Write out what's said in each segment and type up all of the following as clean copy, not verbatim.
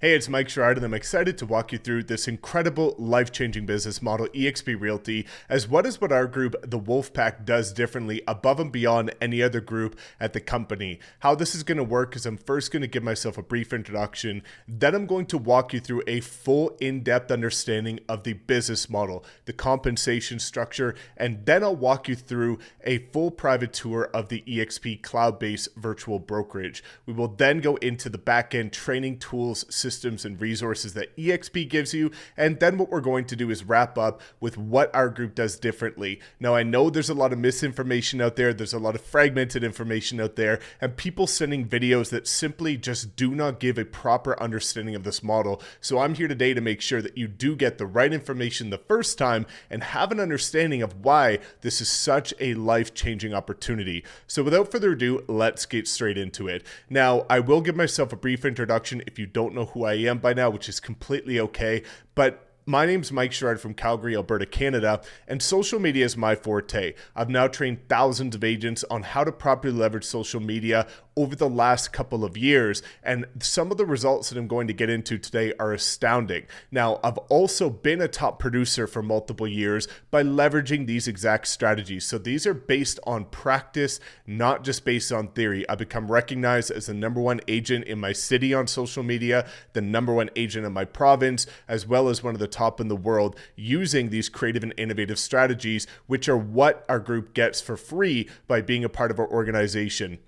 Hey, it's Mike Sherrard, and I'm excited to walk you through this incredible life-changing business model, eXp Realty, as what is what our group, the Wolfpack, does differently above and beyond any other group at the company. How this is going to work is I'm first going to give myself a brief introduction, then I'm going to walk you through a full in-depth understanding of the business model, the compensation structure, and then I'll walk you through a full private tour of the eXp cloud-based virtual brokerage. We will then go into the back-end training tools, systems and resources that eXp gives you. And then what we're going to do is wrap up with what our group does differently. Now, I know there's a lot of misinformation out there. There's a lot of fragmented information out there and people sending videos that simply just do not give a proper understanding of this model. So I'm here today to make sure that you do get the right information the first time and have an understanding of why this is such a life-changing opportunity. So without further ado, let's get straight into it. Now, I will give myself a brief introduction if you don't know who I am by now, which is completely okay, but my name's Mike Sherrard from Calgary, Alberta, Canada, and social media is my forte. I've now trained thousands of agents on how to properly leverage social media over the last couple of years, and some of the results that I'm going to get into today are astounding. Now, I've also been a top producer for multiple years by leveraging these exact strategies. So these are based on practice, not just based on theory. I've become recognized as the #1 agent in my city on social media, the #1 agent in my province, as well as one of the top in the world using these creative and innovative strategies, which are what our group gets for free by being a part of our organization.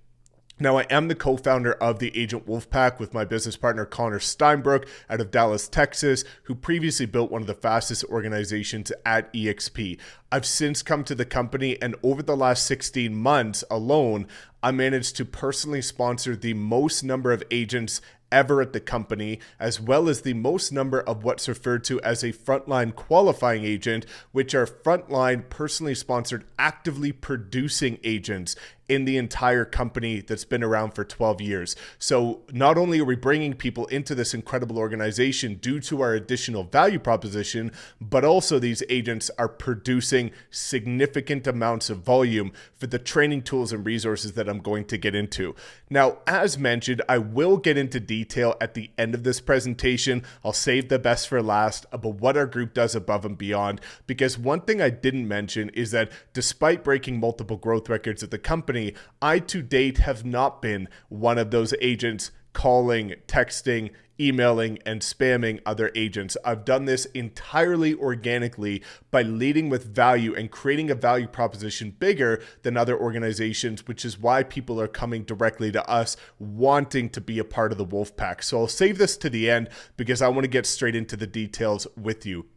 Now, I am the co-founder of the Agent Wolfpack with my business partner, Connor Steinbrook, out of Dallas, Texas, who previously built one of the fastest organizations at eXp. I've since come to the company, and over the last 16 months alone, I managed to personally sponsor the most number of agents ever at the company, as well as the most number of what's referred to as a frontline qualifying agent, which are frontline personally sponsored, actively producing agents in the entire company that's been around for 12 years. So not only are we bringing people into this incredible organization due to our additional value proposition, but also these agents are producing significant amounts of volume for the training tools and resources that I'm going to get into. Now, as mentioned, I will get into detail at the end of this presentation. I'll save the best for last about what our group does above and beyond, because one thing I didn't mention is that despite breaking multiple growth records at the company, I to date have not been one of those agents calling, texting, emailing, and spamming other agents. I've done this entirely organically by leading with value and creating a value proposition bigger than other organizations, which is why people are coming directly to us wanting to be a part of the Wolfpack. So I'll save this to the end because I want to get straight into the details with you.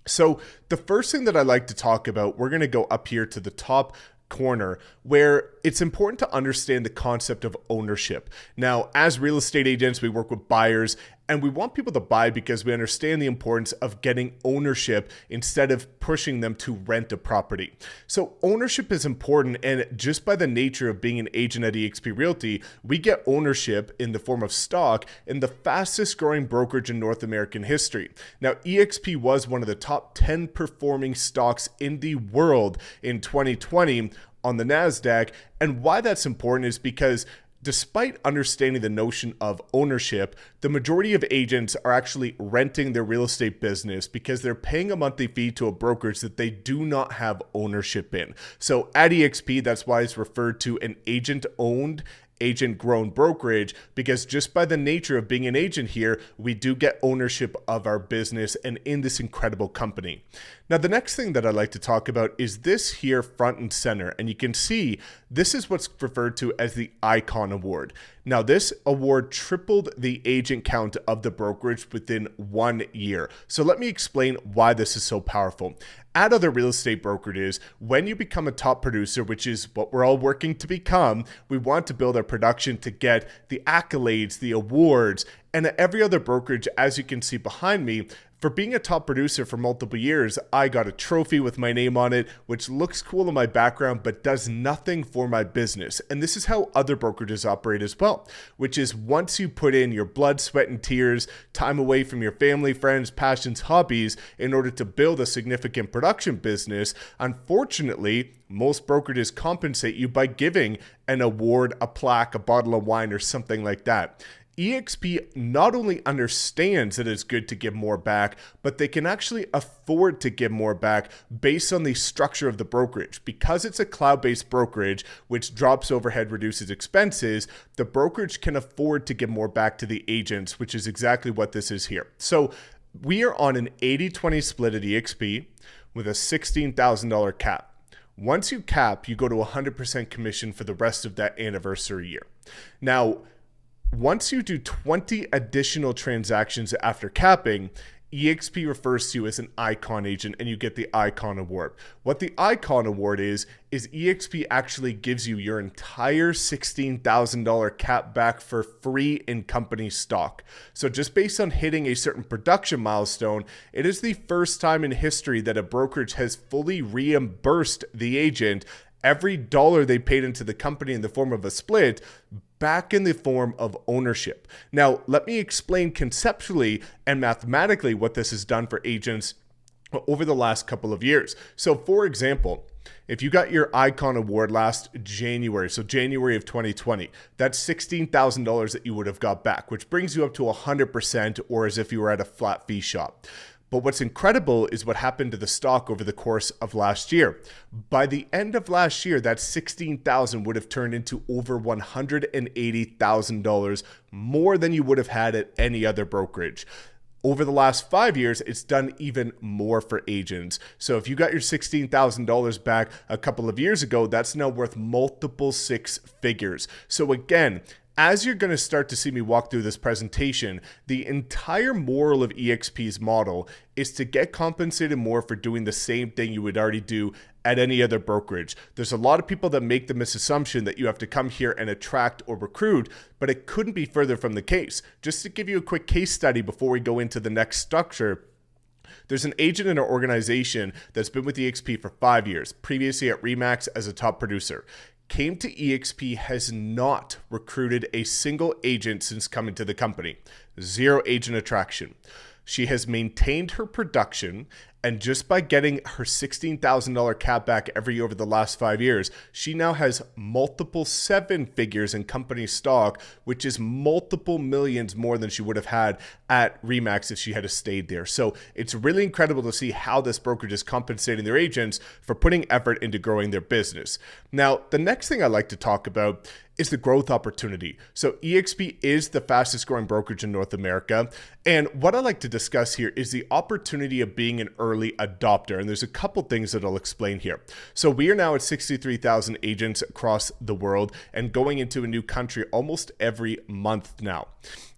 So the first thing that I like to talk about, we're going to go up here to the top corner, where it's important to understand the concept of ownership. Now, as real estate agents, we work with buyers and we want people to buy because we understand the importance of getting ownership instead of pushing them to rent a property. So ownership is important, and just by the nature of being an agent at eXp Realty, we get ownership in the form of stock in the fastest growing brokerage in North American history. Now, eXp was one of the top 10 performing stocks in the world in 2020 on the NASDAQ, and why that's important is because despite understanding the notion of ownership, the majority of agents are actually renting their real estate business because they're paying a monthly fee to a brokerage that they do not have ownership in. So at eXp, that's why it's referred to an agent-owned, agent-grown brokerage, because just by the nature of being an agent here, we do get ownership of our business and in this incredible company. Now, the next thing that I'd like to talk about is this here front and center. And you can see this is what's referred to as the Icon Award. Now, this award tripled the agent count of the brokerage within 1 year. So let me explain why this is so powerful. At other real estate brokerages, when you become a top producer, which is what we're all working to become, we want to build our production to get the accolades, the awards, and at every other brokerage, as you can see behind me, for being a top producer for multiple years, I got a trophy with my name on it, which looks cool in my background, but does nothing for my business. And this is how other brokerages operate as well, which is once you put in your blood, sweat, and tears, time away from your family, friends, passions, hobbies, in order to build a significant production business, unfortunately, most brokerages compensate you by giving an award, a plaque, a bottle of wine, or something like that. eXp not only understands that it's good to give more back, but they can actually afford to give more back based on the structure of the brokerage. Because it's a cloud-based brokerage, which drops overhead, reduces expenses, the brokerage can afford to give more back to the agents, which is exactly what this is here. So we are on an 80-20 split at eXp with a $16,000 cap. Once you cap, you go to 100% commission for the rest of that anniversary year. Now, once you do 20 additional transactions after capping, eXp refers to you as an icon agent and you get the icon award. What the icon award is eXp actually gives you your entire $16,000 cap back for free in company stock. So just based on hitting a certain production milestone, it is the first time in history that a brokerage has fully reimbursed the agent every dollar they paid into the company in the form of a split back in the form of ownership. Now, let me explain conceptually and mathematically what this has done for agents over the last couple of years. So for example, if you got your Icon Award last January, so January of 2020, that's $16,000 that you would have got back, which brings you up to 100% or as if you were at a flat fee shop. But what's incredible is what happened to the stock over the course of last year. By the end of last year, that $16,000 would have turned into over $180,000 more than you would have had at any other brokerage. Over the last 5 years, it's done even more for agents. So if you got your $16,000 back a couple of years ago, that's now worth multiple six figures. So again, as you're going to start to see me walk through this presentation, the entire moral of eXp's model is to get compensated more for doing the same thing you would already do at any other brokerage. There's a lot of people that make the misassumption that you have to come here and attract or recruit, but it couldn't be further from the case. Just to give you a quick case study before we go into the next structure, there's an agent in our organization that's been with eXp for 5 years, previously at Remax as a top producer. Came to eXp, has not recruited a single agent since coming to the company. Zero agent attraction. She has maintained her production, and just by getting her $16,000 cap back every year over the last 5 years, she now has multiple seven figures in company stock, which is multiple millions more than she would have had at Remax if she had stayed there. So it's really incredible to see how this brokerage is compensating their agents for putting effort into growing their business. Now, the next thing I like to talk about is the growth opportunity. So eXp is the fastest growing brokerage in North America. And what I like to discuss here is the opportunity of being an early adopter. And there's a couple things that I'll explain here. So we are now at 63,000 agents across the world and going into a new country almost every month now.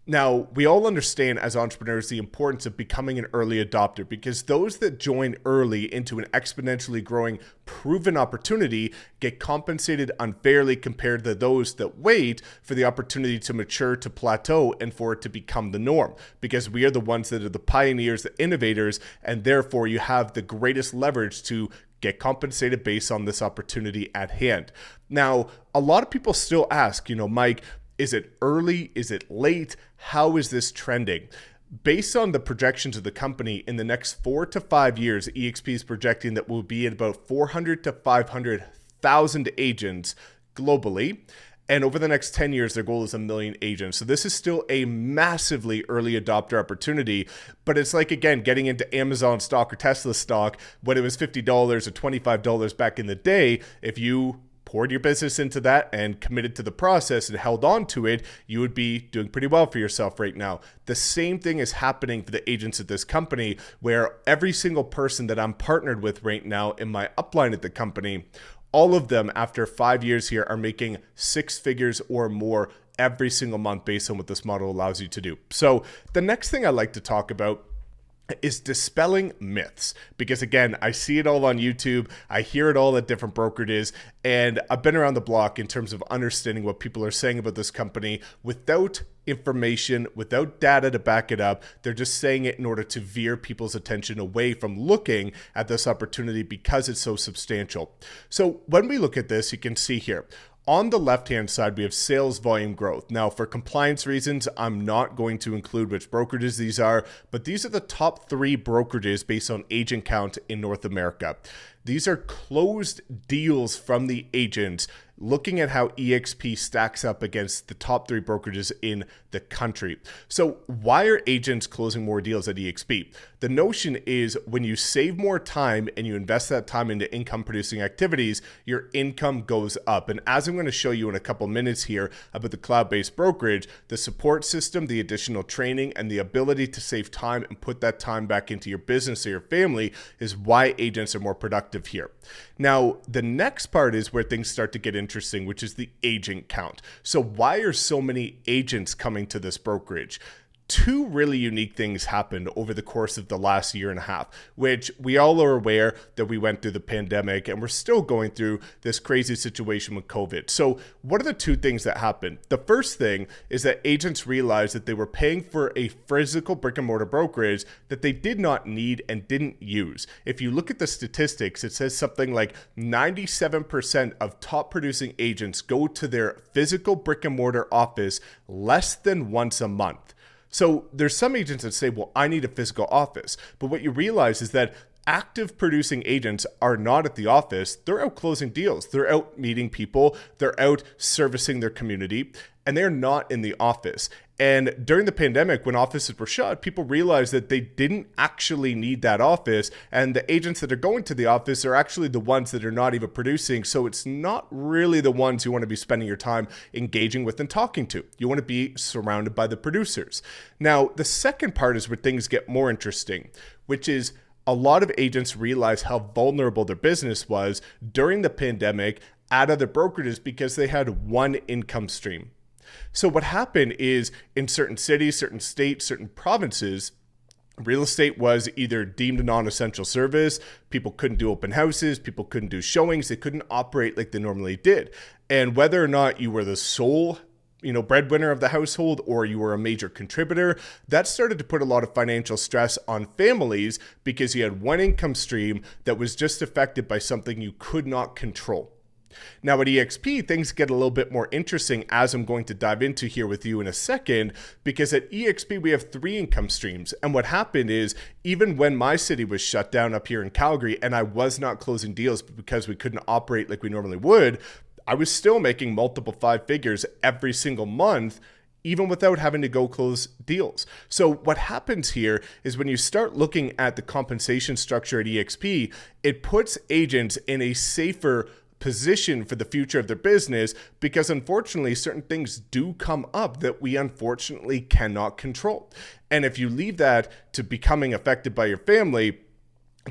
Now, we all understand as entrepreneurs the importance of becoming an early adopter, because those that join early into an exponentially growing proven opportunity get compensated unfairly compared to those that wait for the opportunity to mature, to plateau, and for it to become the norm, because we are the ones that are the pioneers, the innovators, and therefore you have the greatest leverage to get compensated based on this opportunity at hand. Now, a lot of people still ask, Mike, is it early? Is it late? How is this trending? Based on the projections of the company, in the next 4 to 5 years, eXp is projecting that we'll be at about 400 to 500,000 agents globally. And over the next 10 years, their goal is 1 million agents. So this is still a massively early adopter opportunity, but it's like, again, getting into Amazon stock or Tesla stock when it was $50 or $25 back in the day. If you poured your business into that and committed to the process and held on to it, you would be doing pretty well for yourself right now. The same thing is happening for the agents at this company, where every single person that I'm partnered with right now in my upline at the company, all of them after 5 years here are making six figures or more every single month based on what this model allows you to do. So the next thing I like to talk about is dispelling myths, because again, I see it all on YouTube, I hear it all at different brokerages, and I've been around the block in terms of understanding what people are saying about this company without information, without data to back it up. They're just saying it in order to veer people's attention away from looking at this opportunity because it's so substantial. So when we look at this, you can see here, on the left-hand side, we have sales volume growth. Now, for compliance reasons, I'm not going to include which brokerages these are, but these are the top 3 brokerages based on agent count in North America. These are closed deals from the agents, looking at how eXp stacks up against the top 3 brokerages in the country. So why are agents closing more deals at eXp? The notion is when you save more time and you invest that time into income producing activities, your income goes up. And as I'm going to show you in a couple minutes here about the cloud-based brokerage, the support system, the additional training, and the ability to save time and put that time back into your business or your family is why agents are more productive here. Now, the next part is where things start to get interesting, which is the agent count. So why are so many agents coming to this brokerage? 2 really unique things happened over the course of the last year and a half, which we all are aware that we went through the pandemic and we're still going through this crazy situation with COVID. So what are the 2 things that happened? The first thing is that agents realized that they were paying for a physical brick and mortar brokerage that they did not need and didn't use. If you look at the statistics, it says something like 97% of top producing agents go to their physical brick and mortar office less than once a month. So there's some agents that say, well, I need a physical office. But what you realize is that active producing agents are not at the office. They're out closing deals. They're out meeting people. They're out servicing their community, and they're not in the office. And during the pandemic, when offices were shut, people realized that they didn't actually need that office. And the agents that are going to the office are actually the ones that are not even producing. So it's not really the ones you want to be spending your time engaging with and talking to. You want to be surrounded by the producers. Now, the second part is where things get more interesting, which is a lot of agents realized how vulnerable their business was during the pandemic at other brokerages because they had one income stream. So what happened is in certain cities, certain states, certain provinces, real estate was either deemed a non-essential service, people couldn't do open houses, people couldn't do showings, they couldn't operate like they normally did. And whether or not you were the sole breadwinner of the household or you were a major contributor, that started to put a lot of financial stress on families because you had one income stream that was just affected by something you could not control. Now at eXp, things get a little bit more interesting as I'm going to dive into here with you in a second, because at eXp, we have 3 income streams. And what happened is even when my city was shut down up here in Calgary and I was not closing deals because we couldn't operate like we normally would, I was still making multiple 5 figures every single month, even without having to go close deals. So what happens here is when you start looking at the compensation structure at eXp, it puts agents in a safer position for the future of their business, because unfortunately certain things do come up that we unfortunately cannot control. And if you leave that to becoming affected by your family,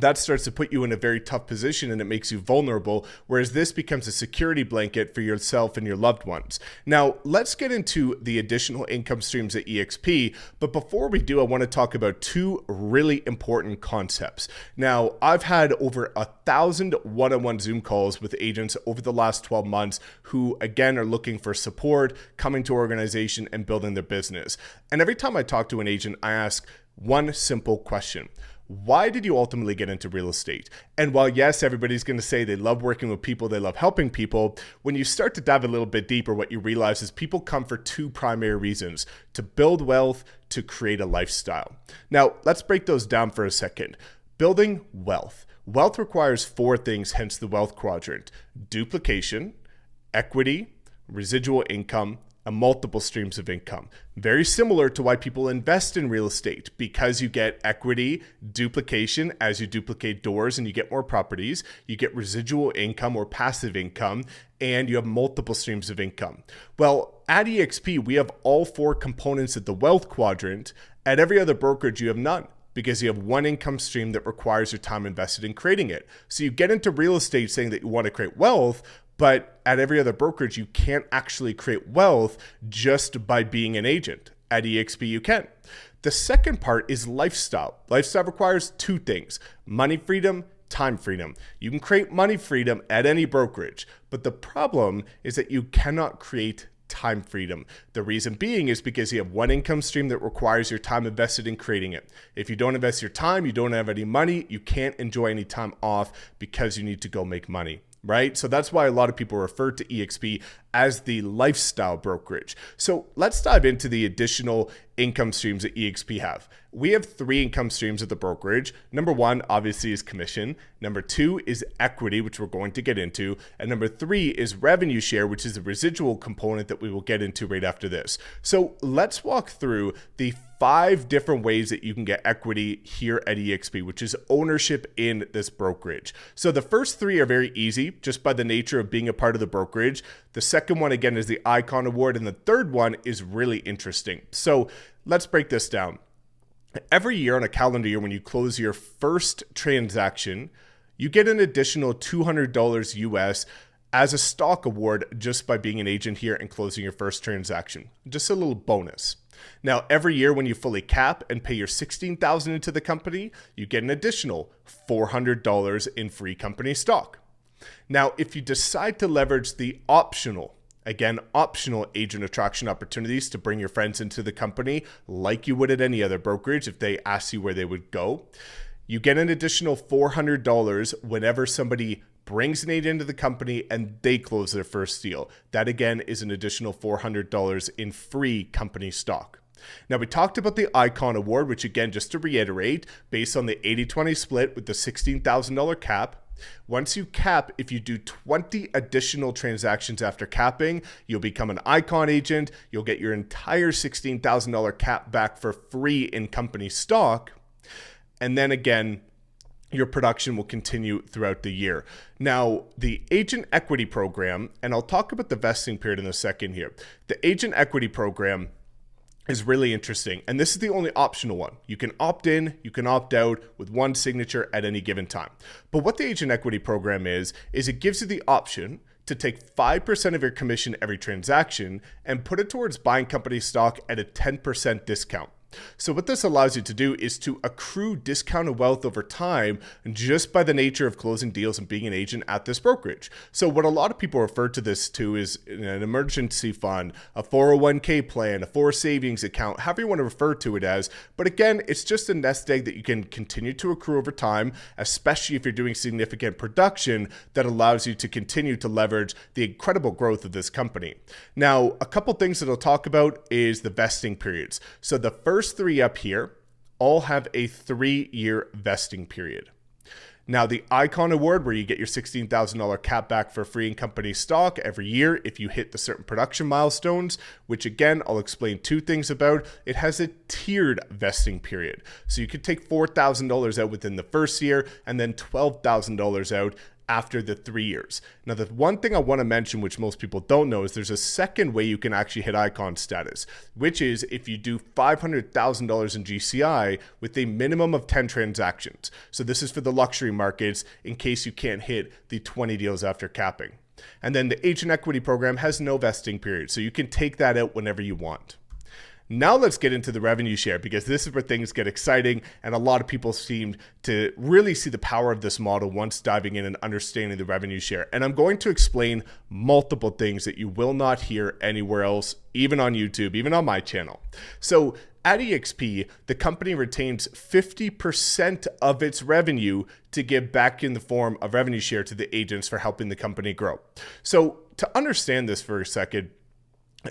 that starts to put you in a very tough position and it makes you vulnerable, whereas this becomes a security blanket for yourself and your loved ones. Now, let's get into the additional income streams at eXp, but before we do, I want to talk about 2 really important concepts. Now, I've had over 1,000 one-on-one Zoom calls with agents over the last 12 months who, again, are looking for support, coming to organization and building their business. And every time I talk to an agent, I ask one simple question. Why did you ultimately get into real estate? And while yes, everybody's going to say they love working with people, they love helping people, when you start to dive a little bit deeper, what you realize is people come for 2 primary reasons: to build wealth, to create a lifestyle. Now, let's break those down for a second. Building wealth. Wealth requires 4 things, hence the wealth quadrant: duplication, equity, residual income, and multiple streams of income. Very similar to why people invest in real estate, because you get equity, duplication as you duplicate doors and you get more properties, you get residual income or passive income, and you have multiple streams of income. Well, at eXp, we have all 4 components of the wealth quadrant. At every other brokerage, you have none, because you have one income stream that requires your time invested in creating it. So you get into real estate saying that you want to create wealth, but at every other brokerage, you can't actually create wealth just by being an agent. At eXp, you can. The second part is lifestyle. Lifestyle requires 2 things: money freedom, time freedom. You can create money freedom at any brokerage, but the problem is that you cannot create time freedom. The reason being is because you have one income stream that requires your time invested in creating it. If you don't invest your time, you don't have any money, you can't enjoy any time off because you need to go make money. Right? So that's why a lot of people refer to eXp as the lifestyle brokerage. So let's dive into the additional income streams that eXp have. We have 3 income streams at the brokerage. Number 1, obviously, is commission. Number 2 is equity, which we're going to get into. And number 3 is revenue share, which is the residual component that we will get into right after this. So let's walk through the 5 different ways that you can get equity here at eXp, which is ownership in this brokerage. So the first 3 are very easy, just by the nature of being a part of the brokerage. The second one, again, is the Icon Award. And the third one is really interesting. So let's break this down. Every year on a calendar year, when you close your first transaction, you get an additional $200 US as a stock award just by being an agent here and closing your first transaction. Just a little bonus. Now, every year when you fully cap and pay your $16,000 into the company, you get an additional $400 in free company stock. Now, if you decide to leverage the optional agent attraction opportunities to bring your friends into the company like you would at any other brokerage if they ask you where they would go, you get an additional $400 whenever somebody brings an agent into the company and they close their first deal. That again is an additional $400 in free company stock. Now, we talked about the Icon Award, which again, just to reiterate, based on the 80-20 split with the $16,000 cap. Once you cap, if you do 20 additional transactions after capping, you'll become an Icon agent. You'll get your entire $16,000 cap back for free in company stock. And then again, your production will continue throughout the year. Now, the agent equity program, and I'll talk about the vesting period in a second here. The agent equity program is really interesting. And this is the only optional one. You can opt in, you can opt out with one signature at any given time. But what the agent equity program is it gives you the option to take 5% of your commission every transaction and put it towards buying company stock at a 10% discount. So what this allows you to do is to accrue discounted wealth over time just by the nature of closing deals and being an agent at this brokerage. So what a lot of people refer to this to is an emergency fund, a 401k plan, a 4 savings account, however you want to refer to it as. But again, it's just a nest egg that you can continue to accrue over time, especially if you're doing significant production that allows you to continue to leverage the incredible growth of this company. Now, a couple things that I'll talk about is the vesting periods. So the first 3 up here all have a 3-year vesting period. Now, the Icon Award, where you get your $16,000 cap back for free in company stock every year if you hit the certain production milestones, which again, I'll explain 2 things about. It has a tiered vesting period. So you could take $4,000 out within the first year and then $12,000 out after the 3 years. Now, the one thing I want to mention, which most people don't know, is there's a second way you can actually hit Icon status, which is if you do $500,000 in GCI with a minimum of 10 transactions. So this is for the luxury markets in case you can't hit the 20 deals after capping. And then the agent equity program has no vesting period, so you can take that out whenever you want. Now let's get into the revenue share, because this is where things get exciting and a lot of people seem to really see the power of this model once diving in and understanding the revenue share. And I'm going to explain multiple things that you will not hear anywhere else, even on YouTube, even on my channel. So at eXp, the company retains 50% of its revenue to give back in the form of revenue share to the agents for helping the company grow. So to understand this for a second,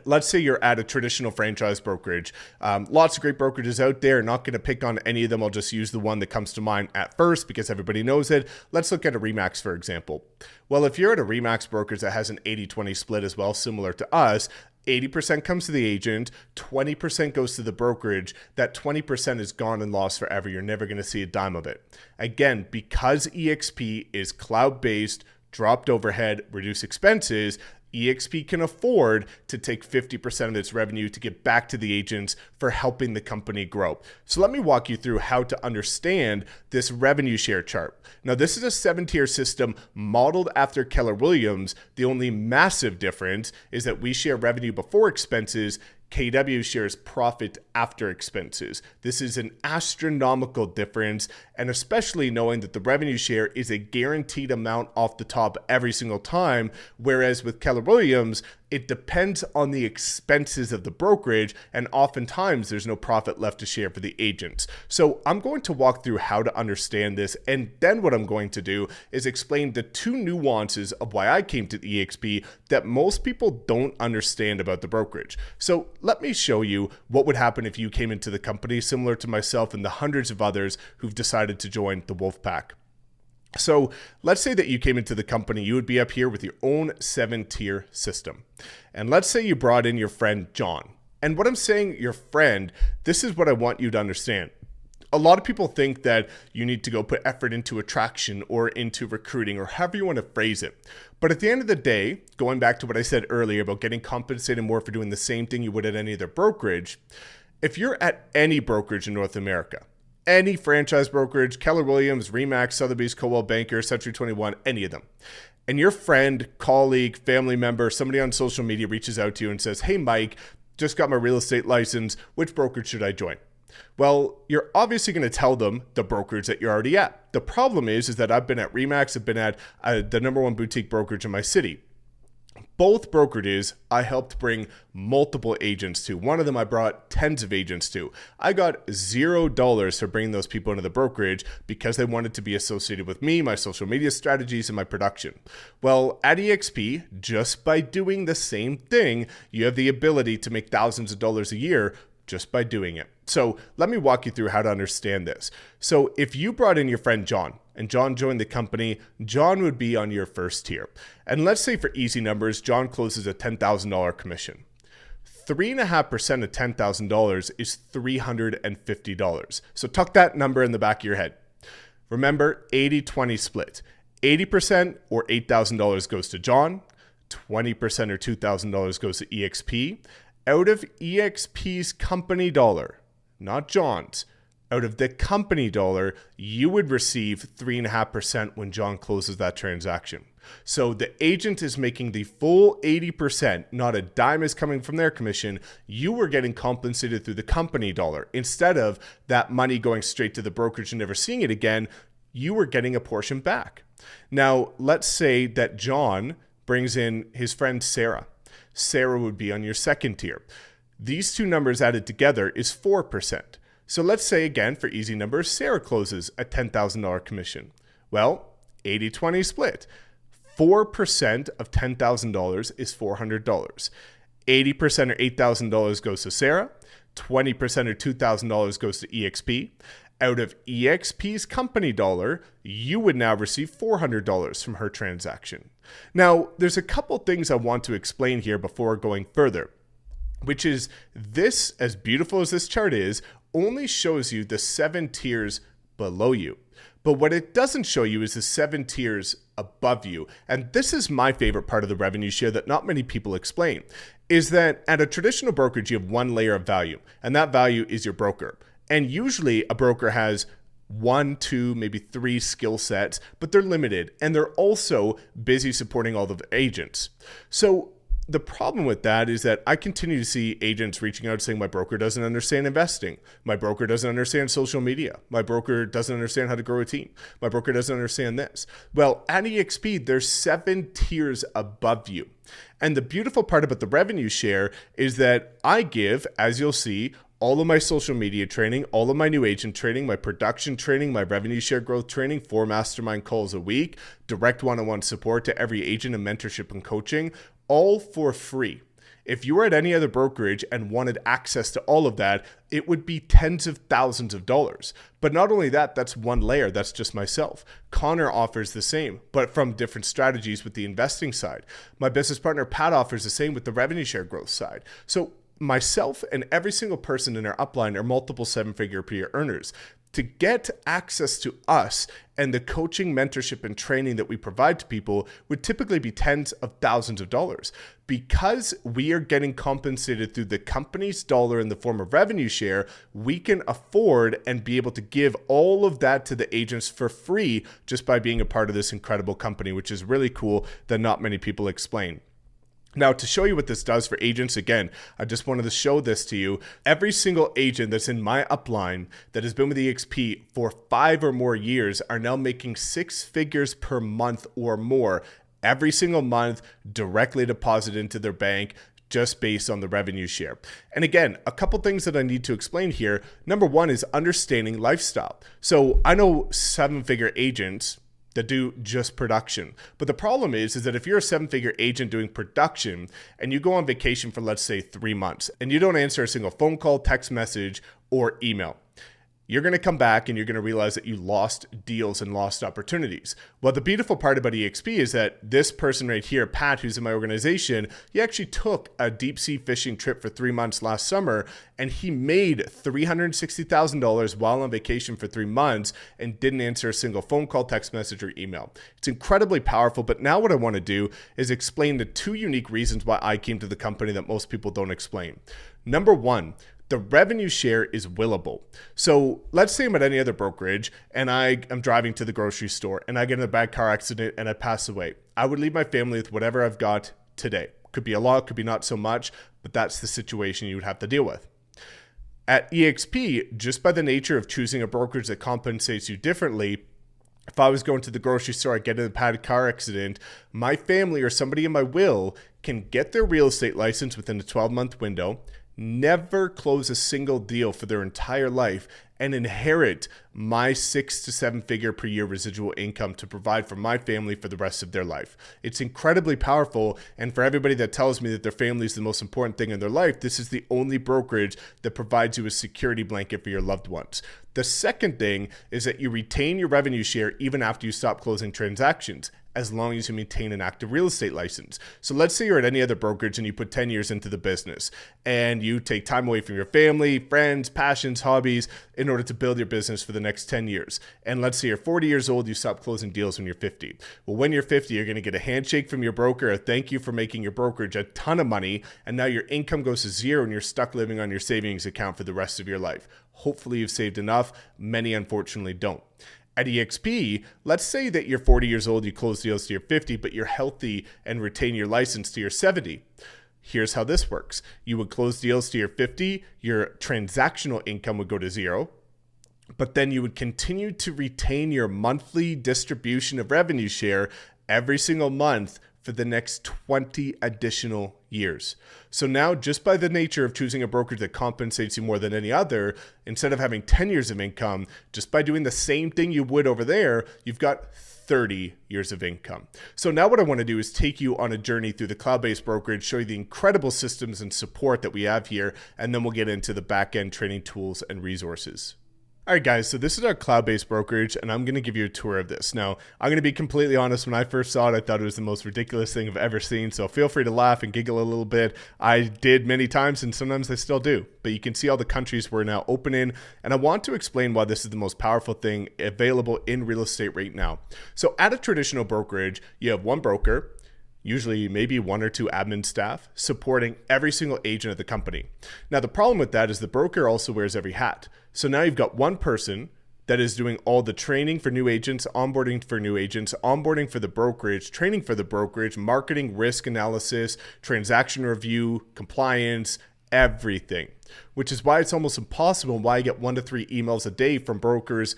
let's say you're at a traditional franchise brokerage. Lots of great brokerages out there. Not going to pick on any of them. I'll just use the one that comes to mind at first because everybody knows it. Let's look at a Remax, for example. Well, if you're at a Remax brokerage that has an 80-20 split as well, similar to us, 80% comes to the agent, 20% goes to the brokerage. That 20% is gone and lost forever. You're never going to see a dime of it. Again, because eXp is cloud-based, dropped overhead, reduced expenses, eXp can afford to take 50% of its revenue to get back to the agents for helping the company grow. So let me walk you through how to understand this revenue share chart. Now, this is a 7-tier system modeled after Keller Williams. The only massive difference is that we share revenue before expenses. KW shares profit after expenses. This is an astronomical difference, and especially knowing that the revenue share is a guaranteed amount off the top every single time, whereas with Keller Williams, it depends on the expenses of the brokerage, and oftentimes there's no profit left to share for the agents. So I'm going to walk through how to understand this, and then what I'm going to do is explain the two nuances of why I came to eXp that most people don't understand about the brokerage. So let me show you what would happen if you came into the company, similar to myself and the hundreds of others who've decided to join the Wolfpack. So let's say that you came into the company, you would be up here with your own 7-tier system. And let's say you brought in your friend John. And what I'm saying, your friend, this is what I want you to understand. A lot of people think that you need to go put effort into attraction or into recruiting or however you want to phrase it. But at the end of the day, going back to what I said earlier about getting compensated more for doing the same thing you would at any other brokerage, if you're at any brokerage in North America, any franchise brokerage, Keller Williams, Remax, Sotheby's, Coldwell Banker, Century 21, any of them, and your friend, colleague, family member, somebody on social media reaches out to you and says, "Hey Mike, just got my real estate license, which brokerage should I join?" Well, you're obviously going to tell them the brokerage that you're already at. The problem is that I've been at Remax, I've been at the #1 boutique brokerage in my city. Both brokerages I helped bring multiple agents to. One of them I brought tens of agents to. I got $0 for bringing those people into the brokerage because they wanted to be associated with me, my social media strategies, and my production. Well, at eXp, just by doing the same thing, you have the ability to make thousands of dollars a year just by doing it. So let me walk you through how to understand this. So if you brought in your friend John, and John joined the company, John would be on your first tier. And let's say for easy numbers, John closes a $10,000 commission. 3.5% of $10,000 is $350. So tuck that number in the back of your head. Remember, 80-20 split. 80% or $8,000 goes to John, 20% or $2,000 goes to eXp. Out of eXp's company dollar, not John's, out of the company dollar, you would receive 3.5% when John closes that transaction. So the agent is making the full 80%, not a dime is coming from their commission. You were getting compensated through the company dollar. Instead of that money going straight to the brokerage and never seeing it again, you were getting a portion back. Now, let's say that John brings in his friend Sarah. Sarah would be on your second tier. These two numbers added together is 4%. So let's say again, for easy numbers, Sarah closes a $10,000 commission. Well, 80-20 split. 4% of $10,000 is $400. 80% or $8,000 goes to Sarah. 20% or $2,000 goes to eXp. Out of eXp's company dollar, you would now receive $400 from her transaction. Now, there's a couple things I want to explain here before going further, which is this, as beautiful as this chart is, only shows you the 7 tiers below you. But what it doesn't show you is the 7 tiers above you. And this is my favorite part of the revenue share that not many people explain, is that at a traditional brokerage, you have one layer of value, and that value is your broker. And usually a broker has 1, 2, maybe 3 skill sets, but they're limited, and they're also busy supporting all the agents. So the problem with that is that I continue to see agents reaching out saying, my broker doesn't understand investing. My broker doesn't understand social media. My broker doesn't understand how to grow a team. My broker doesn't understand this. Well, at eXp, there's 7 tiers above you. And the beautiful part about the revenue share is that I give, as you'll see, all of my social media training, all of my new agent training, my production training, my revenue share growth training, 4 mastermind calls a week, direct one-on-one support to every agent and mentorship and coaching, all for free. If you were at any other brokerage and wanted access to all of that, it would be tens of thousands of dollars. But not only that, that's one layer. That's just myself. Connor offers the same, but from different strategies with the investing side. My business partner, Pat, offers the same with the revenue share growth side. So myself and every single person in our upline are multiple 7-figure per year earners. To get access to us and the coaching, mentorship, and training that we provide to people would typically be tens of thousands of dollars. Because we are getting compensated through the company's dollar in the form of revenue share, we can afford and be able to give all of that to the agents for free just by being a part of this incredible company, which is really cool that not many people explain. Now, to show you what this does for agents, again, I just wanted to show this to you. Every single agent that's in my upline that has been with eXp for 5 or more years are now making 6 figures per month or more every single month, directly deposited into their bank, just based on the revenue share. And again, a couple things that I need to explain here. Number one is understanding lifestyle. So I know 7-figure agents that do just production. But the problem is that if you're a 7-figure agent doing production and you go on vacation for, let's say, 3 months and you don't answer a single phone call, text message, or email, you're going to come back and you're going to realize that you lost deals and lost opportunities. Well, the beautiful part about eXp is that this person right here, Pat, who's in my organization, he actually took a deep sea fishing trip for 3 months last summer, and he made $360,000 while on vacation for 3 months and didn't answer a single phone call, text message, or email. It's incredibly powerful. But now what I want to do is explain the 2 unique reasons why I came to the company that most people don't explain. Number one, the revenue share is willable. So let's say I'm at any other brokerage and I am driving to the grocery store and I get in a bad car accident and I pass away. I would leave my family with whatever I've got today. Could be a lot, could be not so much, but that's the situation you would have to deal with. At eXp, just by the nature of choosing a brokerage that compensates you differently, if I was going to the grocery store, I get in a bad car accident, my family or somebody in my will can get their real estate license within a 12-month window, never close a single deal for their entire life, and inherit my 6 to 7 figure per year residual income to provide for my family for the rest of their life. It's incredibly powerful. And for everybody that tells me that their family is the most important thing in their life, this is the only brokerage that provides you a security blanket for your loved ones. The second thing is that you retain your revenue share even after you stop closing transactions, as long as you maintain an active real estate license. So let's say you're at any other brokerage and you put 10 years into the business and you take time away from your family, friends, passions, hobbies in order to build your business for the next 10 years. And let's say you're 40 years old, you stop closing deals when you're 50. Well, when you're 50, you're going to get a handshake from your broker, a thank you for making your brokerage a ton of money, and now your income goes to zero and you're stuck living on your savings account for the rest of your life. Hopefully you've saved enough. Many unfortunately don't. At eXp, let's say that you're 40 years old, you close deals to your 50, but you're healthy and retain your license to your 70. Here's how this works. You would close deals to your 50, your transactional income would go to zero, but then you would continue to retain your monthly distribution of revenue share every single month for the next 20 additional years. So now, just by the nature of choosing a brokerage that compensates you more than any other, instead of having 10 years of income, just by doing the same thing you would over there, you've got 30 years of income. So now what I want to do is take you on a journey through the cloud-based brokerage, show you the incredible systems and support that we have here, and then we'll get into the back-end training tools and resources. All right, guys, so this is our cloud-based brokerage, and I'm going to give you a tour of this. Now, I'm going to be completely honest. When I first saw it, I thought it was the most ridiculous thing I've ever seen, so feel free to laugh and giggle a little bit. I did many times, and sometimes I still do. But you can see all the countries we're now open in, and I want to explain why this is the most powerful thing available in real estate right now. So at a traditional brokerage, you have one broker, usually maybe 1 or 2 admin staff, supporting every single agent of the company. Now, the problem with that is the broker also wears every hat. So now you've got one person that is doing all the training for new agents, onboarding for new agents, onboarding for the brokerage, training for the brokerage, marketing, risk analysis, transaction review, compliance, everything, which is why it's almost impossible and why I get 1 to 3 emails a day from brokers,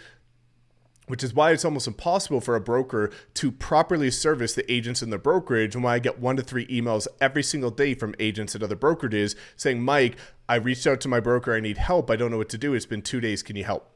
which is why it's almost impossible for a broker to properly service the agents in the brokerage, and why I get 1 to 3 emails every single day from agents at other brokerages saying, Mike, I reached out to my broker, I need help, I don't know what to do, it's been 2 days, can you help?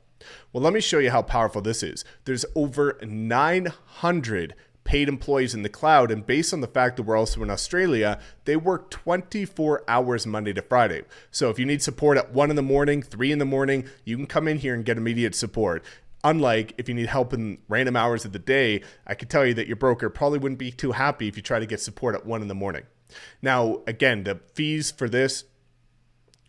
Well, let me show you how powerful this is. There's over 900 paid employees in the cloud, and based on the fact that we're also in Australia, they work 24 hours Monday to Friday. So if you need support at 1 in the morning, 3 in the morning, you can come in here and get immediate support. Unlike if you need help in random hours of the day, I can tell you that your broker probably wouldn't be too happy if you try to get support at 1 in the morning. Now, again, the fees for this.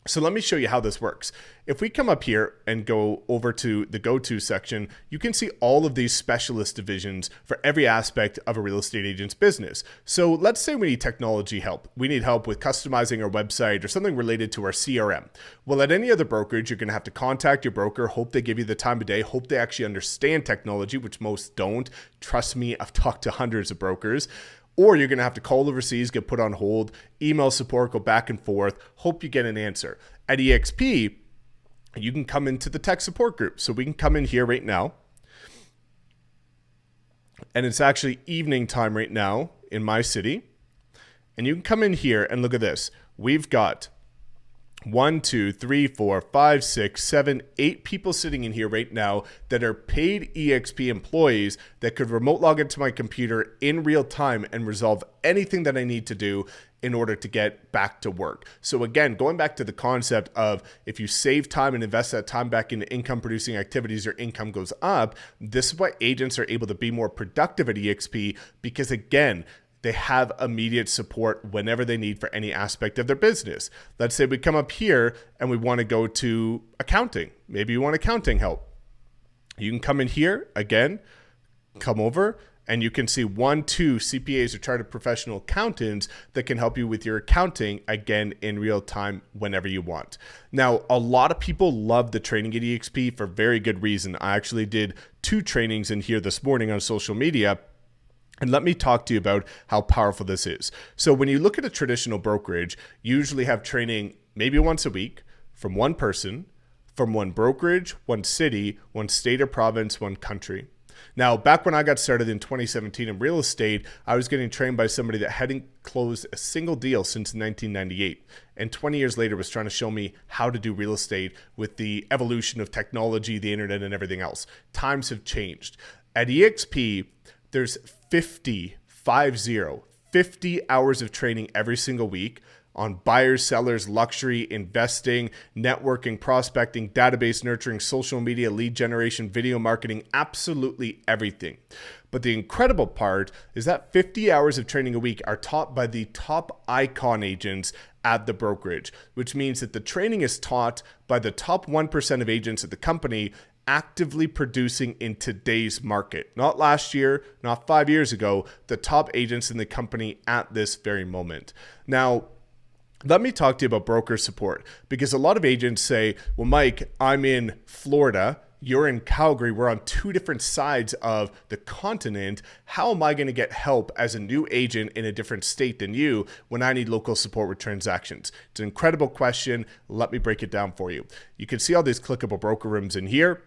So let me show you how this works. If we come up here and go over to the go-to section, you can see all of these specialist divisions for every aspect of a real estate agent's business. So let's say we need technology help. We need help with customizing our website or something related to our CRM. Well, at any other brokerage, you're going to have to contact your broker, hope they give you the time of day, hope they actually understand technology, which most don't. Trust me, I've talked to hundreds of brokers. Or you're going to have to call overseas, get put on hold, email support, go back and forth, hope you get an answer. At eXp, you can come into the tech support group. So we can come in here right now. And it's actually evening time right now in my city. And you can come in here and look at this. We've got 1, 2, 3, 4, 5, 6, 7, 8 people sitting in here right now that are paid eXp employees that could remote log into my computer in real time and resolve anything that I need to do in order to get back to work. So again, going back to the concept of if you save time and invest that time back into income producing activities, your income goes up. This is why agents are able to be more productive at eXp, because again, they have immediate support whenever they need for any aspect of their business. Let's say we come up here and we want to go to accounting. Maybe you want accounting help. You can come in here again, come over, and you can see 1, 2 CPAs or chartered professional accountants that can help you with your accounting, again, in real time whenever you want. Now, a lot of people love the training at eXp for very good reason. I actually did 2 trainings in here this morning on social media. And let me talk to you about how powerful this is. So when you look at a traditional brokerage, you usually have training maybe once a week from one person, from one brokerage, one city, one state or province, one country. Now, back when I got started in 2017 in real estate, I was getting trained by somebody that hadn't closed a single deal since 1998. And 20 years later was trying to show me how to do real estate with the evolution of technology, the internet, and everything else. Times have changed. At eXp, there's 50 hours of training every single week on buyers, sellers, luxury, investing, networking, prospecting, database nurturing, social media, lead generation, video marketing, absolutely everything. But the incredible part is that 50 hours of training a week are taught by the top icon agents at the brokerage, which means that the training is taught by the top 1% of agents at the company actively producing in today's market. Not last year, not 5 years ago, the top agents in the company at this very moment. Now, let me talk to you about broker support, because a lot of agents say, well, Mike, I'm in Florida, you're in Calgary, we're on 2 different sides of the continent. How am I going to get help as a new agent in a different state than you when I need local support with transactions? It's an incredible question. Let me break it down for you. You can see all these clickable broker rooms in here.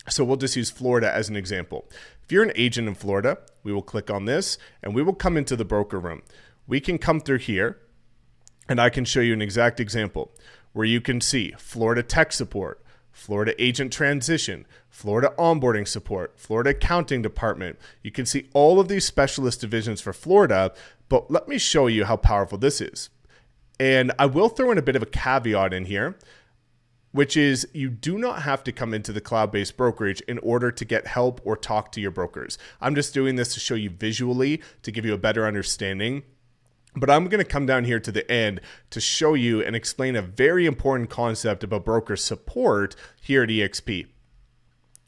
So we'll just use Florida as an example. If you're an agent in Florida, we will click on this and we will come into the broker room. We can come through here and I can show you an exact example where you can see Florida tech support, Florida agent transition, Florida onboarding support, Florida accounting department. You can see all of these specialist divisions for Florida, but let me show you how powerful this is. And I will throw in a bit of a caveat in here, which is you do not have to come into the cloud-based brokerage in order to get help or talk to your brokers. I'm just doing this to show you visually to give you a better understanding. But I'm going to come down here to the end to show you and explain a very important concept about broker support here at eXp.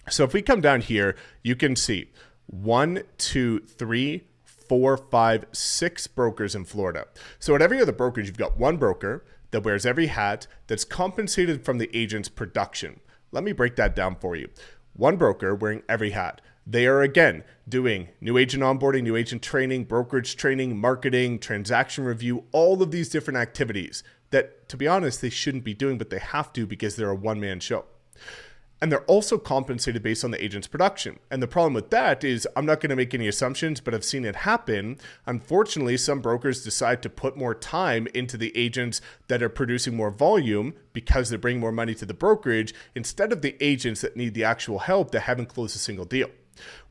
So if we come down here, you can see 1, 2, 3, 4, 5, 6 brokers in Florida. So at every other brokerage, you've got one broker that wears every hat, that's compensated from the agent's production. Let me break that down for you. One broker wearing every hat. They are, again, doing new agent onboarding, new agent training, brokerage training, marketing, transaction review, all of these different activities that, to be honest, they shouldn't be doing, but they have to because they're a one-man show. And they're also compensated based on the agent's production. And the problem with that is I'm not going to make any assumptions, but I've seen it happen. Unfortunately, some brokers decide to put more time into the agents that are producing more volume because they're bringing more money to the brokerage instead of the agents that need the actual help that haven't closed a single deal.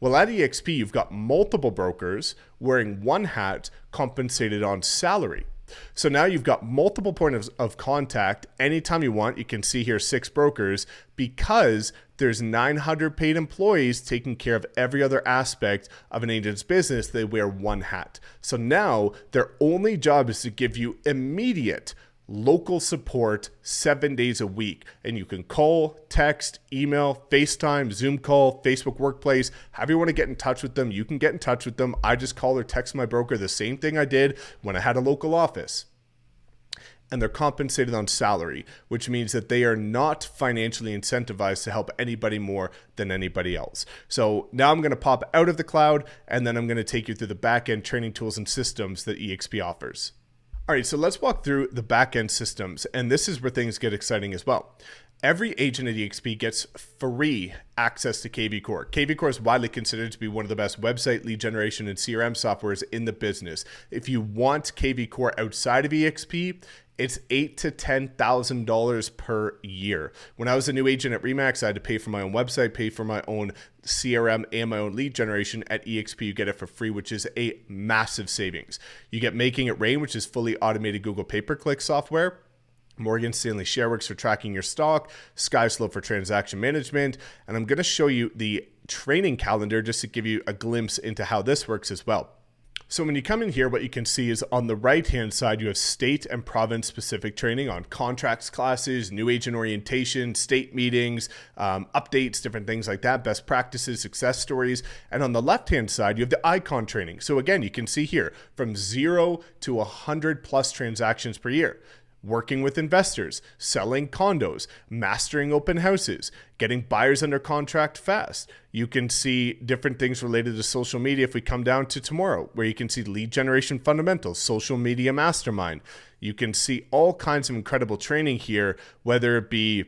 Well, at eXp, you've got multiple brokers wearing one hat compensated on salary. So now you've got multiple points of contact anytime you want. You can see here 6 brokers because there's 900 paid employees taking care of every other aspect of an agent's business. They wear one hat. So now their only job is to give you immediate local support 7 days a week. And you can call, text, email, FaceTime, Zoom call, Facebook Workplace, however you want to get in touch with them, you can get in touch with them. I just call or text my broker the same thing I did when I had a local office. And they're compensated on salary, which means that they are not financially incentivized to help anybody more than anybody else. So now I'm going to pop out of the cloud, and then I'm going to take you through the back-end training tools and systems that eXp offers. All right, so let's walk through the back-end systems, and this is where things get exciting as well. Every agent at eXp gets free access to KV Core. KV Core is widely considered to be one of the best website lead generation and CRM softwares in the business. If you want KV Core outside of eXp, it's $8,000 to $10,000 per year. When I was a new agent at Remax, I had to pay for my own website, pay for my own CRM and my own lead generation. At eXp, you get it for free, which is a massive savings. You get Making It Rain, which is fully automated Google pay-per-click software. Morgan Stanley Shareworks for tracking your stock, SkySlope for transaction management, and I'm going to show you the training calendar just to give you a glimpse into how this works as well. So when you come in here, what you can see is on the right-hand side, you have state and province-specific training on contracts classes, new agent orientation, state meetings, updates, different things like that, best practices, success stories. And on the left-hand side, you have the icon training. So again, you can see here from 0 to 100 plus transactions per year. Working with investors, selling condos, mastering open houses, getting buyers under contract fast. You can see different things related to social media if we come down to tomorrow, where you can see lead generation fundamentals, social media mastermind. You can see all kinds of incredible training here, whether it be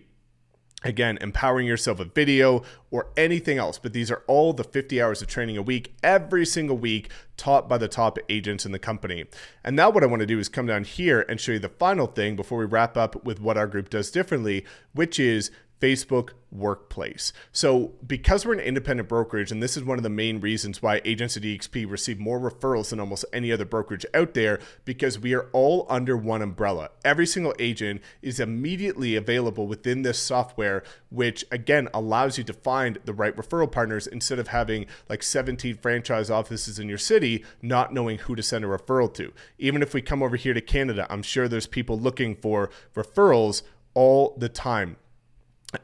again, empowering yourself with video or anything else. But these are all the 50 hours of training a week, every single week, taught by the top agents in the company. And now what I want to do is come down here and show you the final thing before we wrap up with what our group does differently, which is Facebook Workplace. So because we're an independent brokerage, and this is one of the main reasons why agents at eXp receive more referrals than almost any other brokerage out there, because we are all under one umbrella. Every single agent is immediately available within this software, which again allows you to find the right referral partners instead of having like 17 franchise offices in your city, not knowing who to send a referral to. Even if we come over here to Canada, I'm sure there's people looking for referrals all the time.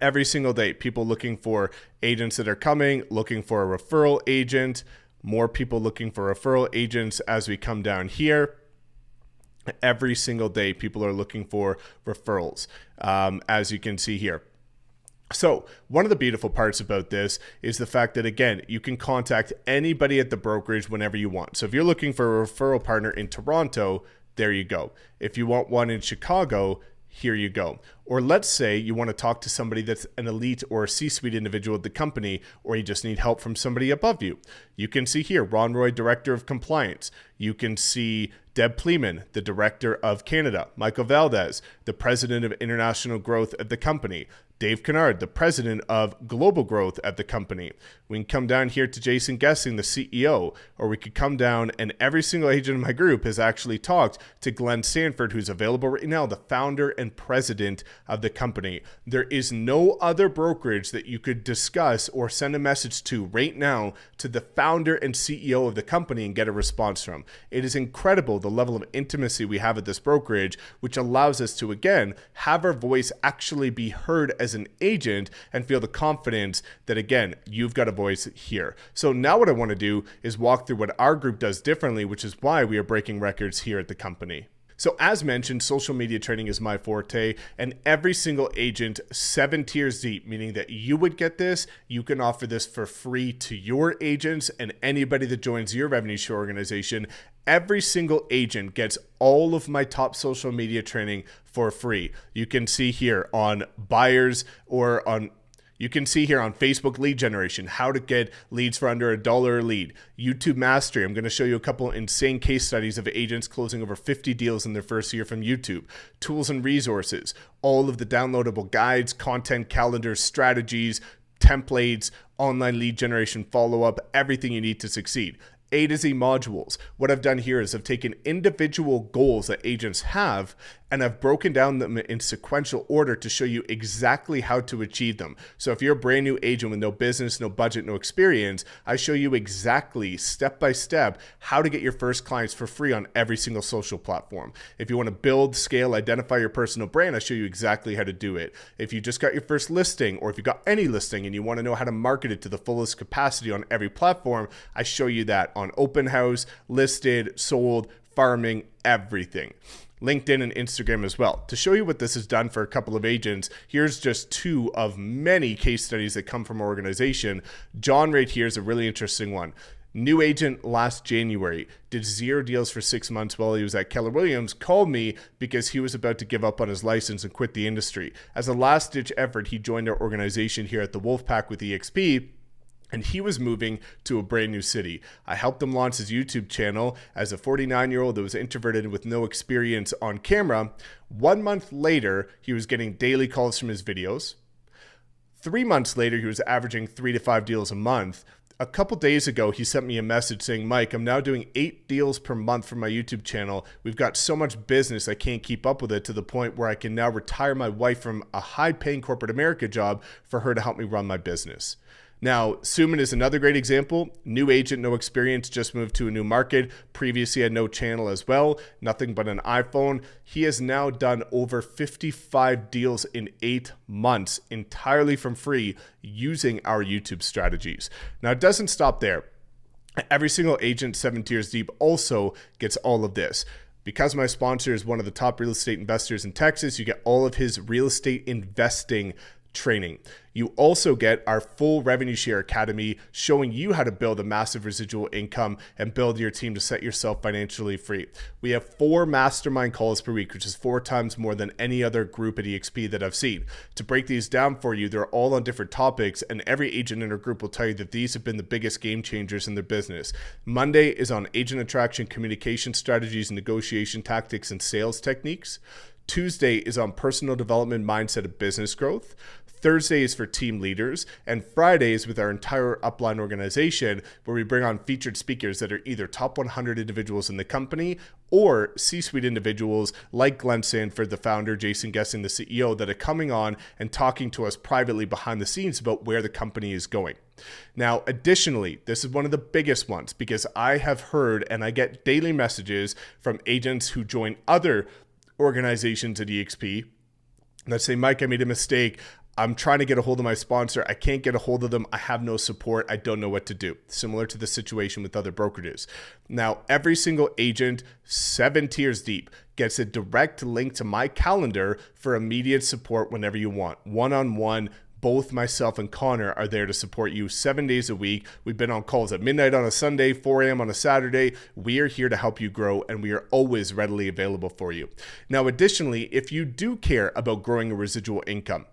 Every single day, people looking for agents that are coming, looking for a referral agent, more people looking for referral agents as we come down here. Every single day, people are looking for referrals, as you can see here. So one of the beautiful parts about this is the fact that, again, you can contact anybody at the brokerage whenever you want. So if you're looking for a referral partner in Toronto, there you go. If you want one in Chicago, here you go. Or let's say you want to talk to somebody that's an elite or a C-suite individual at the company, or you just need help from somebody above you. You can see here, Ron Roy, Director of Compliance. You can see Deb Pleeman, the Director of Canada. Michael Valdez, the President of International Growth at the company. Dave Kennard, the President of Global Growth at the company. We can come down here to Jason Gessing, the CEO, or we could come down and every single agent in my group has actually talked to Glenn Sanford, who's available right now, the founder and president of the company. There is no other brokerage that you could discuss or send a message to right now to the founder and CEO of the company and get a response from. It is incredible the level of intimacy we have at this brokerage, which allows us to, again, have our voice actually be heard as an agent and feel the confidence that, again, you've got a voice here. So now what I want to do is walk through what our group does differently, which is why we are breaking records here at the company. So as mentioned, social media training is my forte, and every single agent 7 tiers deep, meaning that you would get this, you can offer this for free to your agents and anybody that joins your revenue share organization. Every single agent gets all of my top social media training for free. You can see here on buyers or on You can see here on Facebook lead generation, how to get leads for under $1 a lead. YouTube mastery, I'm going to show you a couple insane case studies of agents closing over 50 deals in their first year from YouTube. Tools and resources, all of the downloadable guides, content calendars, strategies, templates, online lead generation follow-up, everything you need to succeed. A to Z modules. What I've done here is I've taken individual goals that agents have and I've broken down them in sequential order to show you exactly how to achieve them. So if you're a brand new agent with no business, no budget, no experience, I show you exactly step by step how to get your first clients for free on every single social platform. If you want to build, scale, identify your personal brand, I show you exactly how to do it. If you just got your first listing, or if you got any listing and you want to know how to market it to the fullest capacity on every platform, I show you that on open house, listed, sold, farming, everything. LinkedIn and Instagram as well. To show you what this has done for a couple of agents, here's just 2 of many case studies that come from our organization. John right here is a really interesting one. New agent last January, did 0 deals for 6 months while he was at Keller Williams, called me because he was about to give up on his license and quit the industry. As a last-ditch effort, he joined our organization here at the Wolfpack with eXp, and he was moving to a brand new city. I helped him launch his YouTube channel as a 49-year-old that was introverted with no experience on camera. 1 month later, he was getting daily calls from his videos. 3 months later, he was averaging 3 to 5 deals a month. A couple days ago, he sent me a message saying, Mike, I'm now doing 8 deals per month for my YouTube channel. We've got so much business, I can't keep up with it, to the point where I can now retire my wife from a high-paying corporate America job for her to help me run my business. Now, Suman is another great example. New agent, no experience, just moved to a new market. Previously had no channel as well, nothing but an iPhone. He has now done over 55 deals in 8 months entirely from free using our YouTube strategies. Now, it doesn't stop there. Every single agent 7 tiers deep also gets all of this. Because my sponsor is one of the top real estate investors in Texas, you get all of his real estate investing training. You also get our full revenue share academy showing you how to build a massive residual income and build your team to set yourself financially free. We have 4 mastermind calls per week, which is 4 times more than any other group at eXp that I've seen. To break these down for you, they're all on different topics, and every agent in our group will tell you that these have been the biggest game changers in their business. Monday is on agent attraction, communication strategies, negotiation tactics, and sales techniques. Tuesday is on personal development, mindset, and business growth. Thursday is for team leaders, and Friday is with our entire upline organization, where we bring on featured speakers that are either top 100 individuals in the company or C-suite individuals like Glenn Sanford, the founder, Jason Gessing, the CEO, that are coming on and talking to us privately behind the scenes about where the company is going. Now, additionally, this is one of the biggest ones because I have heard and I get daily messages from agents who join other organizations at eXp that say, Mike, I made a mistake. I'm trying to get a hold of my sponsor. I can't get a hold of them. I have no support. I don't know what to do. Similar to the situation with other brokerages. Now, every single agent, 7 tiers deep, gets a direct link to my calendar for immediate support whenever you want. One-on-one. Both myself and Connor are there to support you 7 days a week. We've been on calls at midnight on a Sunday, 4 a.m. on a Saturday. We are here to help you grow, and we are always readily available for you. Now, additionally, if you do care about growing a residual income,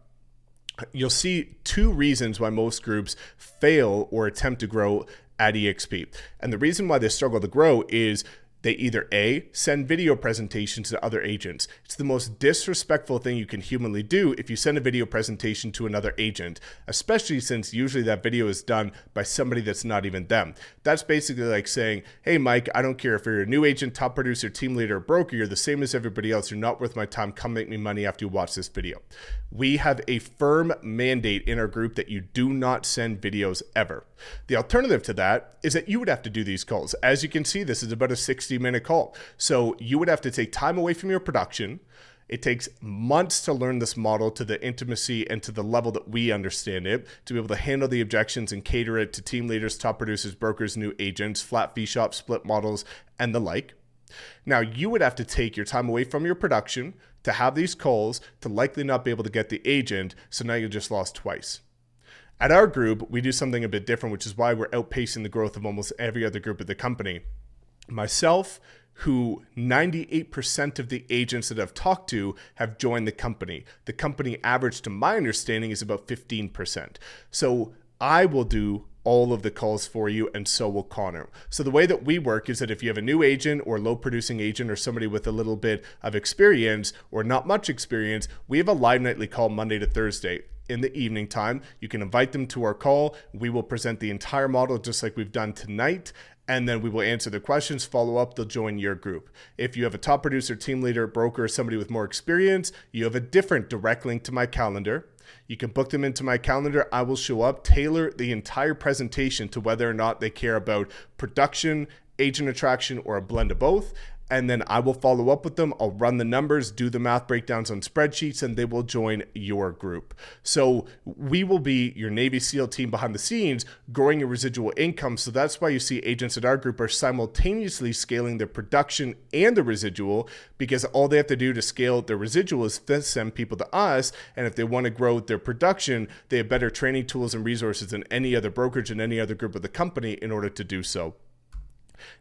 you'll see 2 reasons why most groups fail or attempt to grow at eXp. And the reason why they struggle to grow is they either A, send video presentations to other agents. It's the most disrespectful thing you can humanly do if you send a video presentation to another agent, especially since usually that video is done by somebody that's not even them. That's basically like saying, hey, Mike, I don't care if you're a new agent, top producer, team leader, or broker, you're the same as everybody else. You're not worth my time. Come make me money after you watch this video. We have a firm mandate in our group that you do not send videos ever. The alternative to that is that you would have to do these calls. As you can see, this is about a 60-minute call. So you would have to take time away from your production. It takes months to learn this model to the intimacy and to the level that we understand it, to be able to handle the objections and cater it to team leaders, top producers, brokers, new agents, flat fee shops, split models, and the like. Now, you would have to take your time away from your production to have these calls to likely not be able to get the agent, so now you just lost twice. At our group, we do something a bit different, which is why we're outpacing the growth of almost every other group at the company. Myself, who 98% of the agents that I've talked to have joined the company. The company average, to my understanding, is about 15%. So I will do all of the calls for you, and so will Connor. So the way that we work is that if you have a new agent or low producing agent or somebody with a little bit of experience or not much experience, we have a live nightly call Monday to Thursday. In the evening time, you can invite them to our call. We will present the entire model just like we've done tonight, and then we will answer the questions, follow up, they'll join your group. If you have a top producer, team leader, broker, or somebody with more experience, you have a different direct link to my calendar. You can book them into my calendar. I will show up, tailor the entire presentation to whether or not they care about production, agent attraction, or a blend of both. and then I will follow up with them. I'll run the numbers, do the math breakdowns on spreadsheets, and they will join your group. So we will be your Navy SEAL team behind the scenes, growing your residual income. So that's why you see agents at our group are simultaneously scaling their production and the residual, because all they have to do to scale their residual is to send people to us. And if they want to grow their production, they have better training tools and resources than any other brokerage and any other group of the company in order to do so.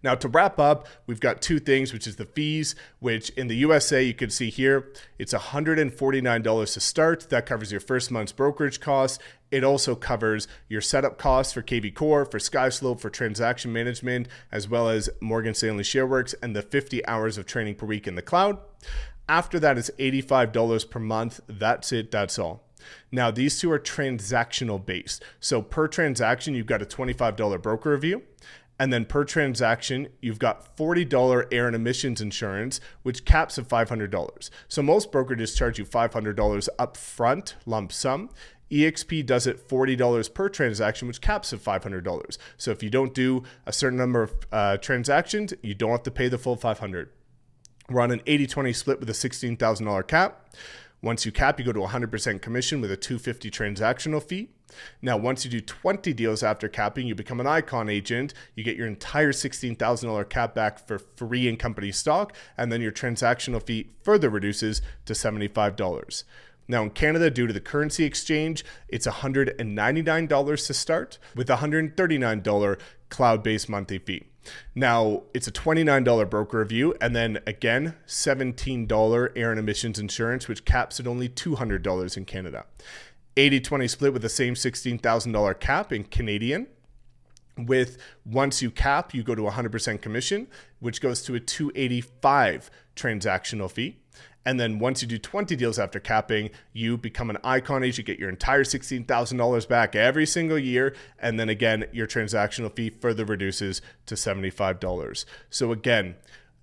Now, to wrap up, we've got two things, which is the fees, which in the USA, you can see here, it's $149 to start. That covers your first month's brokerage costs. It also covers your setup costs for KV Core, for SkySlope, for transaction management, as well as Morgan Stanley ShareWorks, and the 50 hours of training per week in the cloud. After that, it's $85 per month. That's it. That's all. Now, these two are transactional based. So per transaction, you've got a $25 broker review. And then per transaction, you've got $40 air and emissions insurance, which caps at $500. So most brokerages charge you $500 up front, lump sum. eXp does it $40 per transaction, which caps at $500. So if you don't do a certain number of transactions, you don't have to pay the full $500. We're on an 80-20 split with a $16,000 cap. Once you cap, you go to 100% commission with a $250 transactional fee. Now, once you do 20 deals after capping, you become an Icon agent. You get your entire $16,000 cap back for free in company stock, and then your transactional fee further reduces to $75. Now, in Canada, due to the currency exchange, it's $199 to start with a $139 cloud-based monthly fee. Now, it's a $29 broker review, and then again, $17 air and emissions insurance, which caps at only $200 in Canada. 80-20 split with the same $16,000 cap in Canadian. With once you cap, you go to 100% commission, which goes to a $285 transactional fee. And then once you do 20 deals after capping, you become an Icon agent, get your entire $16,000 back every single year. And then again, your transactional fee further reduces to $75. So again,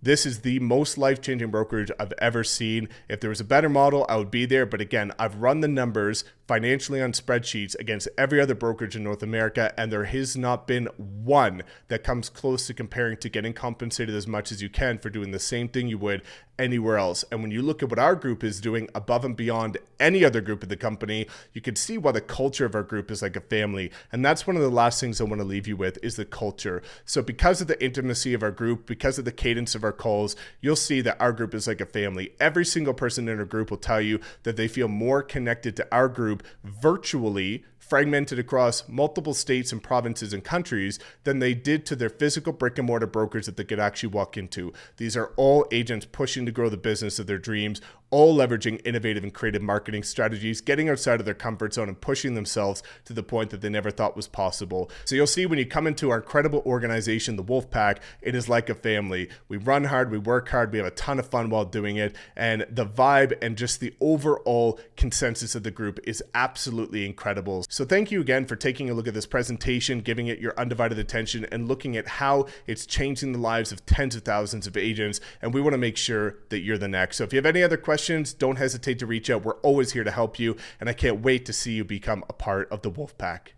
this is the most life-changing brokerage I've ever seen. If there was a better model, I would be there. But again, I've run the numbers financially on spreadsheets against every other brokerage in North America, and there has not been one that comes close to comparing to getting compensated as much as you can for doing the same thing you would anywhere else. And when you look at what our group is doing above and beyond any other group of the company, you can see why the culture of our group is like a family. And that's one of the last things I want to leave you with is the culture. So because of the intimacy of our group, because of the cadence of our calls, you'll see that our group is like a family. Every single person in our group will tell you that they feel more connected to our group virtually, fragmented across multiple states and provinces and countries, than they did to their physical brick and mortar brokers that they could actually walk into. These are all agents pushing to grow the business of their dreams, all leveraging innovative and creative marketing strategies, getting outside of their comfort zone and pushing themselves to the point that they never thought was possible. So you'll see when you come into our incredible organization, the Wolfpack, it is like a family. We run hard, we work hard, we have a ton of fun while doing it, and the vibe and just the overall consensus of the group is absolutely incredible. So thank you again for taking a look at this presentation, giving it your undivided attention, and looking at how it's changing the lives of tens of thousands of agents. And we want to make sure that you're the next. So if you have any other questions, don't hesitate to reach out. We're always here to help you. And I can't wait to see you become a part of the Wolfpack.